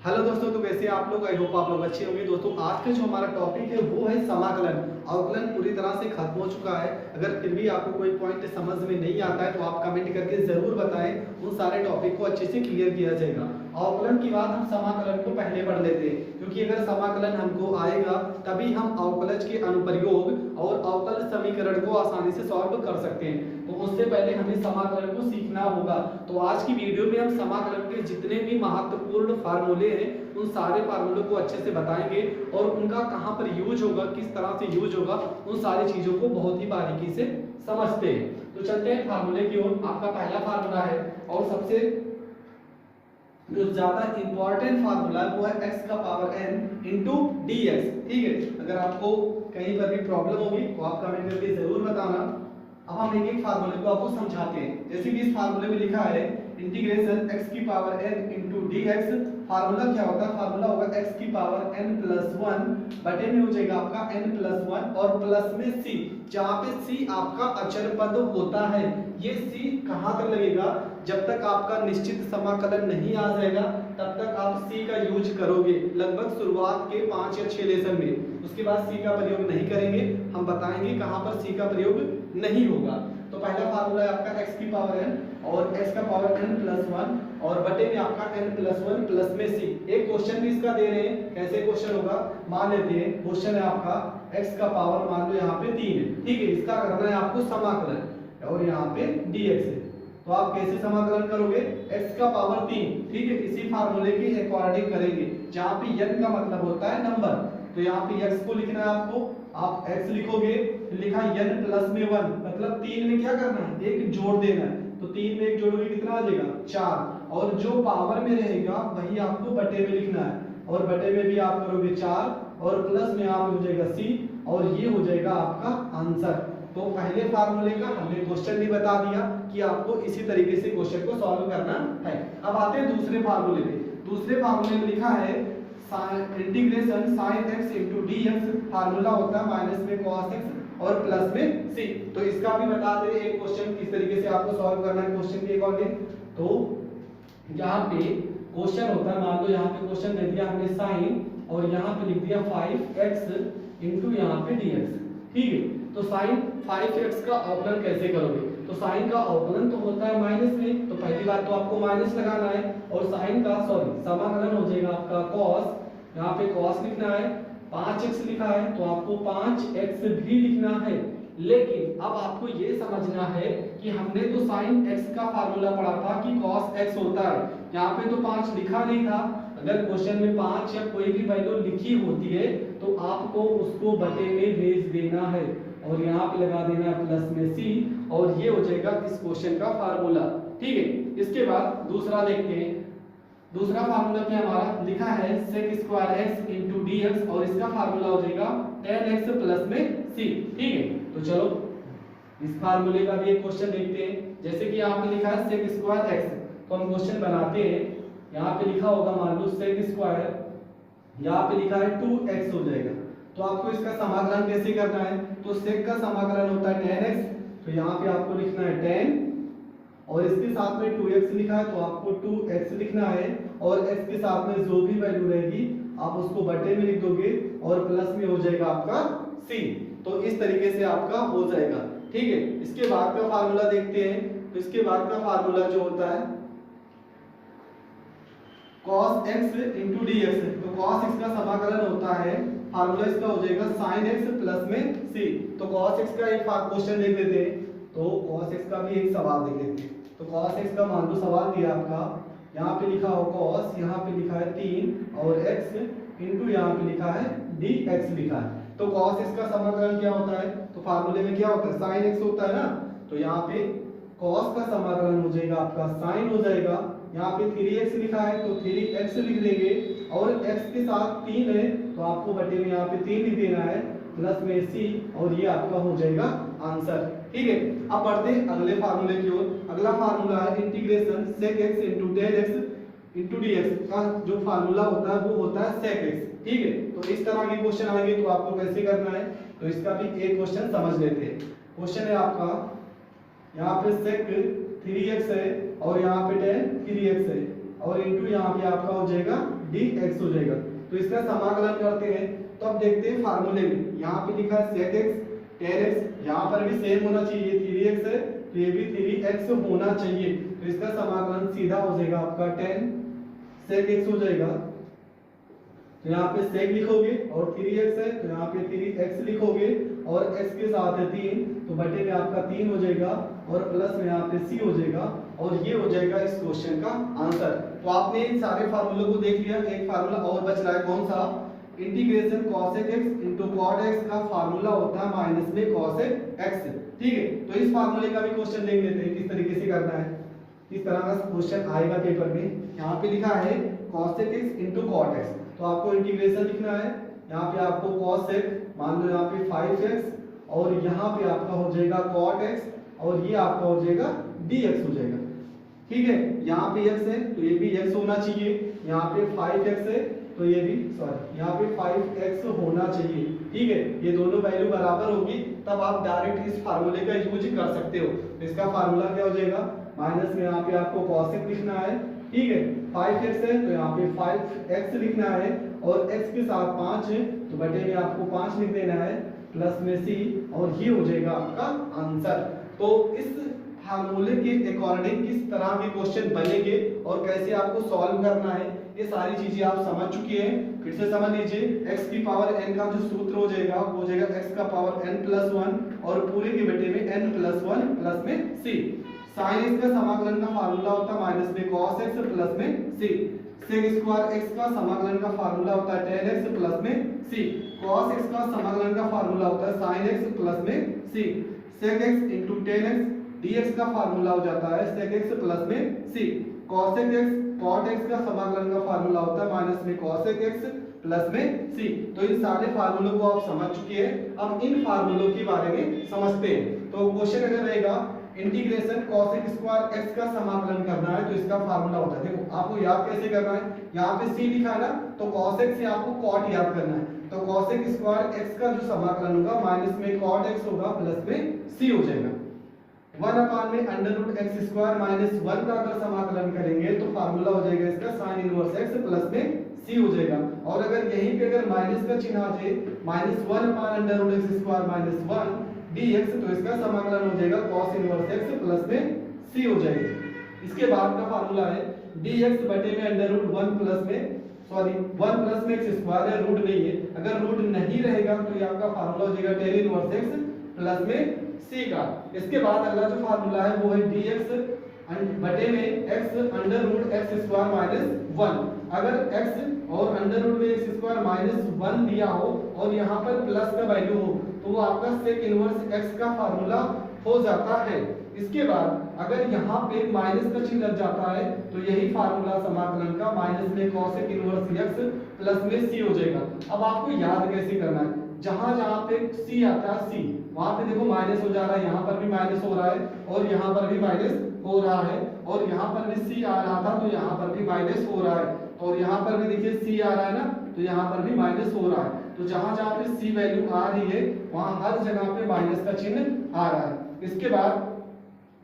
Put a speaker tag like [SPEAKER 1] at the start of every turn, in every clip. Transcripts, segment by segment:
[SPEAKER 1] Hello दोस्तों, तो कैसे आप लोग? आई होप आप लोग अच्छे होंगे। दोस्तों आज का जो हमारा टॉपिक है वो है समाकलन। अवकलन पूरी तरह से खत्म हो चुका है। अगर फिर भी आपको कोई पॉइंट समझ में नहीं आता है तो आप कमेंट करके जरूर बताएं, उन सारे टॉपिक को अच्छे से क्लियर किया जाएगा। अवकलन के बाद हम समाकलन को पहले पढ़ लेते हैं, क्योंकि अगर समाकलन हमको आएगा तभी हम अवकलज के अनुप्रयोग और अवकल समीकरण को आसानी से सॉल्व कर सकते हैं। तो उससे पहले हमें समाकलन को सीखना होगा। तो आज की वीडियो में हम समाकलन के जितने भी महत्वपूर्ण फार्मूले हैं उन सारे फार्मूलों को अच्छे से बताएंगे और उनका कहां पर यूज होगा, किस तरह से यूज होगा, उन सारी चीजों को बहुत ही बारीकी से समझते हैं। तो चलते हैं फार्मूले की ओर। आपका पहला फार्मूला है और सबसे जो ज्यादा इंपॉर्टेंट फार्मूला है वो है x का power n into D x. ठीक है, अगर आपको कहीं पर भी प्रॉब्लम होगी तो आप कमेंट करके जरूर बताना। अब हम एक एक फार्मूले को आपको समझाते हैं। जैसे कि इस फार्मूले में लिखा है इंटीग्रेशन x की power n into D x. Formula क्या होता है? फार्मूला होगा x की पावर n प्लस 1 बटे में हो जाएगा आपका n प्लस 1 और प्लस में c, जहां पे c आपका अचर पद होता है। ये c कहां तक लगेगा? जब तक आपका निश्चित समाकलन नहीं आ जाएगा तब तक आप c का यूज करोगे, लगभग शुरुआत के 5 या 6 लेसन में। उसके बाद c का प्रयोग नहीं करेंगे। हम बताएंगे कहां पर c का प्रयोग नहीं होगा। तो पहला फार्मूला है आपका x की पावर n और x का पावर n प्लस 1 और बटे में आपका n प्लस 1 प्लस में c। एक क्वेश्चन भी इसका दे रहे हैं, कैसे क्वेश्चन होगा मान लेते हैं। क्वेश्चन है आपका x का पावर मान लो यहाँ पे 3 है। ठीक है, इसका करना है आपको समाकलन और यहाँ पे dx है। तो आप कैसे समाकलन करोगे? x का पावर 3। ठीक है, इसी फार्मूले के अकॉर्डिंग करेंगे, जहाँ पे n का मतलब होता है नंबर। तो यहाँ पे x को लिखना है आपको, आप x लिखोगे, लिखा n प्लस में 1 मतलब 3 में क्या करना है? एक जोड़ देना है। तो 3 में एक जोड़ोगे कितना आ जाएगा? 4। और जो पावर में रहेगा वही आपको बटे में लिखना है और बटे में भी आप करोगे 4 और प्लस में आप हो जाएगा c और ये हो जाएगा आपका आंसर। तो पहले फार्मूले का हमने क्वेश्चन भी बता दिया कि आपको इसी तरीके से क्वेश्चन को सॉल्व करना है। अब आते हैं दूसरे फार्मूले पे। दूसरे फार्मूले में लिखा है integration sin x into D x. Formula होता है माइनस में cos x और प्लस में c। तो इसका भी बता दे एक क्वेश्चन किस तरीके से आपको सॉल्व करना है क्वेश्चन के अकॉर्डिंग। तो यहाँ पे क्वेश्चन होता है, मान लो यहाँ पे क्वेश्चन दे दिया हमने sin और यहाँ पे लिख दिया 5x इंटू यहाँ पे dx। ठीक है, तो sin 5x का अवकलन कैसे करोगे? तो sin का अवकलन तो होता है माइनस में, तो पहली बात तो आपको माइनस लगाना है और sin का समाकलन हो जाएगा आपका cos। यहाँ पे cos लिखना है, 5x लिखा है तो आपको 5x भी लिखना है। लेकिन अब आपको ये समझना है कि हमने तो sin x का फार्मूला पढ़ा था कि cos x होता है, यहाँ पे तो 5 लिखा नहीं था। अगर क्वेश्चन में 5 या कोई भी वैल्यू लिखी होती है तो आपको उसको बटे में भेज देना है और यहाँ पे लगा देना है प्लस में c और ये हो जाएगा इस क्वेश्चन का फार्मूला। ठीक है, इसके बाद दूसरा देखते हैं। दूसरा फार्मूला क्या हमारा लिखा है sec square x into D x और इसका फार्मूला हो जाएगा tan x प्लस में c। ठीक है, तो चलो इस फार्मूले का भी एक क्वेश्चन देखते हैं। जैसे कि यहाँ पे लिखा है sec स्क्वायर x, तो हम क्वेश्चन बनाते हैं। यहाँ पे लिखा होगा मान लो sec स्क्वायर, यहाँ पे लिखा है 2x हो जाएगा। तो आपको इसका समाकलन कैसे करना है? तो sec का समाकलन होता है tan x, तो यहाँ पे आपको लिखना है tan और इसके साथ में 2x लिखा है तो आपको 2x लिखना है और x के साथ में जो भी वैल्यू रहेगी आप उसको बटे में लिख दोगे और प्लस में हो जाएगा आपका c। तो इस तरीके से आपका हो जाएगा। ठीक है, इसके बाद का फार्मूला देखते हैं। तो इसके बाद का फार्मूला जो होता है cos x into D x. तो cos x का समाकलन होता है, फार्मूला इसका हो जाएगा sin x प्लस में c। तो cos x का एक क्वेश्चन देख लेते हैं। तो cos x का भी एक सवाल देख लेते हैं। तो cos x का मान लो सवाल दिया आपका, यहाँ पे लिखा हो cos, यहाँ पे लिखा है 3 और x इंटू यहाँ पे लिखा है dx लिखा है। तो cos x का समाकलन क्या होता है? तो फार्मूले में क्या होता है? sin x होता है ना। तो यहाँ पे cos का समाकलन हो जाएगा आपका sin हो जाएगा। यहाँ पे 3x लिखा है तो 3x लिख देंगे और x के साथ 3 है तो आपको बटे में यहाँ पे 3 लिख देना है प्लस में c और ये आपका हो जाएगा आंसर। ठीक है, अब बढ़ते हैं अगले फार्मूले की ओर। अगला फार्मूला है integration sec x into tan x into dx का जो फार्मूला होता है वो होता है sec x। ठीक है, तो इस तरह के क्वेश्चन आएंगे तो आपको कैसे करना है? तो इसका भी एक क्वेश्चन समझ लेते हैं। क्वेश्चन है आपका, यहाँ पे sec 3x है और यहाँ पे tan 3x है और इंटू यहाँ पे आपका हो जाएगा dx हो जाएगा। तो इसका समाकलन करते हैं। तो अब देखते हैं फार्मूले में, यहाँ पे लिखा है sec x tan x, यहाँ पर भी सेम होना चाहिए, 3x है तो ये भी 3x होना चाहिए। तो इसका समाकलन सीधा हो जाएगा आपका tan sec x हो जाएगा। तो यहाँ पे sec लिखोगे और 3x है तो यहाँ पे 3x लिखोगे और x के साथ है 3 तो बटे में आपका 3 हो जाएगा और प्लस में यहाँ पे c हो जाएगा और ये हो जाएगा इस क्वेश्चन का आंसर। तो आपने इन सारे फार्मूलों को देख लिया। एक फार्मूला और बच रहा है, कौन सा? Integration cosec x into cot x का फार्मूला होता है माइनस में cosec x। ठीक है, तो इस फार्मूले का भी क्वेश्चन देख लेते हैं किस तरीके से करना है। इस तरह का क्वेश्चन आएगा पेपर में। यहाँ पे लिखा है cosec x into cot x, तो आपको इंटीग्रेशन लिखना है। यहाँ पे आपको cosec मान लो यहाँ पे 5x और यहाँ पे आपका हो जाएगा cot x और ये आपका हो जाएगा dx हो जाएगा। ठीक है, यहाँ पे x है तो ये भी x होना चाहिए, यहाँ पे 5x है तो ये भी यहाँ पे 5x होना चाहिए। ठीक है, ये दोनों वैल्यू बराबर होगी तब आप डायरेक्ट इस फार्मूले का यूज कर सकते हो। तो इसका फार्मूला क्या हो जाएगा? माइनस में यहाँ पे आपको cosec लिखना है। ठीक है, 5x है तो यहाँ पे 5x लिखना है और x के साथ 5 है तो बटे में आपको 5 लिख देना है प्लस में c और ये हो जाएगा आपका आंसर। तो इस फार्मूले के अकॉर्डिंग किस तरह के क्वेश्चन बनेंगे और कैसे आपको सॉल्व करना है ये सारी चीजें आप समझ चुके हैं। फिर से समझ लीजिए, x की पावर n का जो सूत्र हो जाएगा वो हो जाएगा x का पावर n+1 और पूरे के बटे में n+1 प्लस में c। sin x का समाकलन का फार्मूला होता है माइनस में cos x प्लस में c। sec स्क्वायर x का समाकलन का फार्मूला होता है tan x प्लस में c। cos x का समाकलन का फार्मूला होता है sin x प्लस में c। sec x into tan x dx का फार्मूला हो जाता है sec x प्लस में c। cosec x cot x का समाकलन का फार्मूला होता है माइनस में cosec x प्लस में c। तो इन सारे फार्मूलों को आप समझ चुके हैं। अब इन फार्मूलों के बारे में समझते हैं। तो क्वेश्चन अगर रहेगा इंटीग्रेशन cosec स्क्वायर x का समाकलन करना है तो इसका फार्मूला होता है, देखो आपको याद कैसे करना है। यहाँ पे c लिखा है ना तो cosec से आपको cot याद करना है। तो cosec स्क्वायर x का जो समाकलन होगा माइनस में cot x होगा प्लस में c हो जाएगा। 1 में under root x square minus 1 का अगर समाकलन करेंगे तो फार्मूला हो जाएगा इसका साइन इनवर्स x प्लस में c हो जाएगा। और अगर यहीं पे अगर माइनस का चिन्ह आ जाए -1 under root x square minus 1 dx तो इसका समाकलन हो जाएगा cos इनवर्स x प्लस में c हो जाएगा। इसके बाद का फार्मूला है dx बटे में अंडर रूट 1 प्लस में 1 प्लस में x स्क्वायर है, रूट नहीं है। अगर रूट नहीं रहेगा तो ये आपका फार्मूला हो जाएगा tan इनवर्स x प्लस में c का। इसके बाद अगला जो फार्मूला है वो है dx बटे में x under root x square minus 1। अगर x और अंडर रूट में x स्क्वायर माइनस 1 दिया हो और यहाँ पर प्लस का वैल्यू हो तो वो आपका सेक इनवर्स x का फार्मूला हो जाता है। इसके बाद अगर यहाँ पे माइनस का चिन्ह लग जाता है तो यही फार्मूला समाकलन का माइनस में cosec इनवर्स x प्लस में c हो जाएगा। अब आपको याद कैसे करना है, जहां जहां पे c आता है c वहां पे देखो माइनस हो जा रहा है, यहाँ पर भी माइनस हो रहा है और यहाँ पर भी माइनस हो रहा है और यहाँ पर भी c आ रहा था तो यहाँ पर भी माइनस हो रहा है और यहाँ पर भी देखिए c आ रहा है ना तो यहाँ पर भी माइनस हो रहा है। तो जहां जहां पे c वैल्यू आ रही है वहां हर जगह पे माइनस का चिन्ह आ रहा है। इसके बाद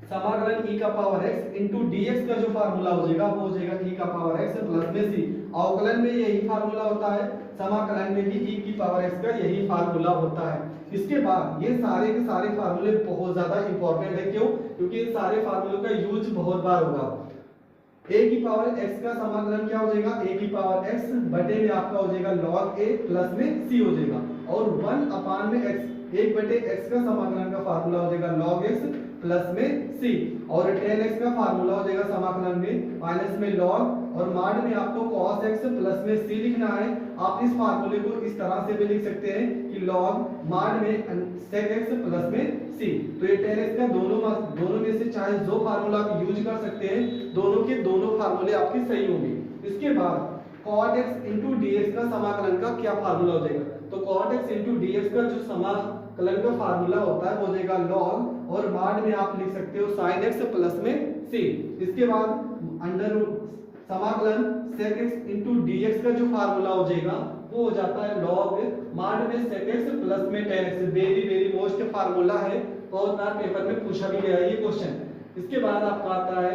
[SPEAKER 1] समाकलन e का पावर x into dx का जो फार्मूला हो जाएगा वो हो जाएगा e का पावर x प्लस में c। अवकलन में यही फार्मूला होता है, समाकलन में भी e की पावर x का यही फार्मूला होता है। इसके बाद ये सारे के सारे फार्मूले बहुत ज्यादा इंपॉर्टेंट है। क्यों? क्योंकि इन सारे फार्मूलों का यूज बहुत बार होगा। a की पावर x का समाकलन क्या हो जाएगा? a की पावर x बटे में आपका हो जाएगा log a प्लस में c हो जाएगा और 1 अपान में x 1 बटे x का समाकलन का फार्मूला हो जाएगा log x प्लस में c और tan x का फार्मूला हो जाएगा समाकलन में माइनस में log और माड में आपको cos x प्लस में c लिखना है। आप इस फार्मूले को इस तरह से भी लिख सकते हैं कि log माड में sec x प्लस में c। तो ये tan x का दोनों में से चाहे जो फार्मूला आप यूज कर सकते हैं, दोनों के दोनों फार्मूले आपके सही होंगे। इसके बाद cot x into dx का समाकलन का क्या फार्मूला हो जाएगा? तो cot x into dx का जो समाकलन का फार्मूला होता है वो हो जाएगा log और माड में आप लिख सकते हो sin x प्लस में c। इसके बाद अंडर रूट समाकलन sec x into dx का जो फार्मूला हो जाएगा वो हो जाता है log माड में sec x प्लस में tan x। Very most formula है, बहुत बार पेपर में पूछा भी गया है ये क्वेश्चन। इसके बाद आपका आता है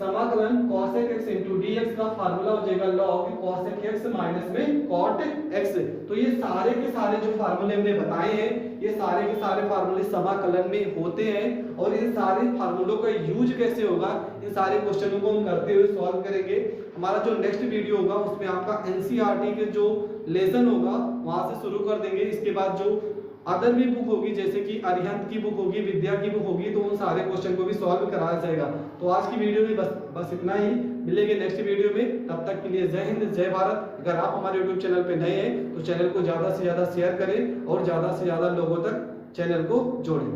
[SPEAKER 1] समाकलन cosec x into dx का फार्मूला हो जाएगा log cosec x माइनस में cot x। तो ये सारे के सारे जो फार्मूले हमने बताए हैं, ये सारे के सारे फार्मूले समाकलन में होते हैं, और इन सारे फार्मूलों का यूज कैसे होगा, इन सारे क्वेश्चनों को हम करते हुए सॉल्व करेंगे। हमारा जो नेक्स्ट वीडियो होगा उसमें आपका एनसीईआरटी के जो लेसन होगा वहां से शुरू कर देंगे। इसके बाद जो अदर भी बुक होगी, जैसे कि अरिहंत की बुक होगी, विद्या की बुक होगी, तो उन सारे क्वेश्चन को भी सॉल्व कराया जाएगा। तो आज की वीडियो में बस इतना ही। मिलेंगे नेक्स्ट वीडियो में, तब तक के लिए जय हिंद जय भारत। अगर आप हमारे यूट्यूब चैनल पे नए हैं तो चैनल को ज्यादा से ज्यादा शेयर करें और ज्यादा से ज्यादा लोगों तक चैनल को जोड़ें।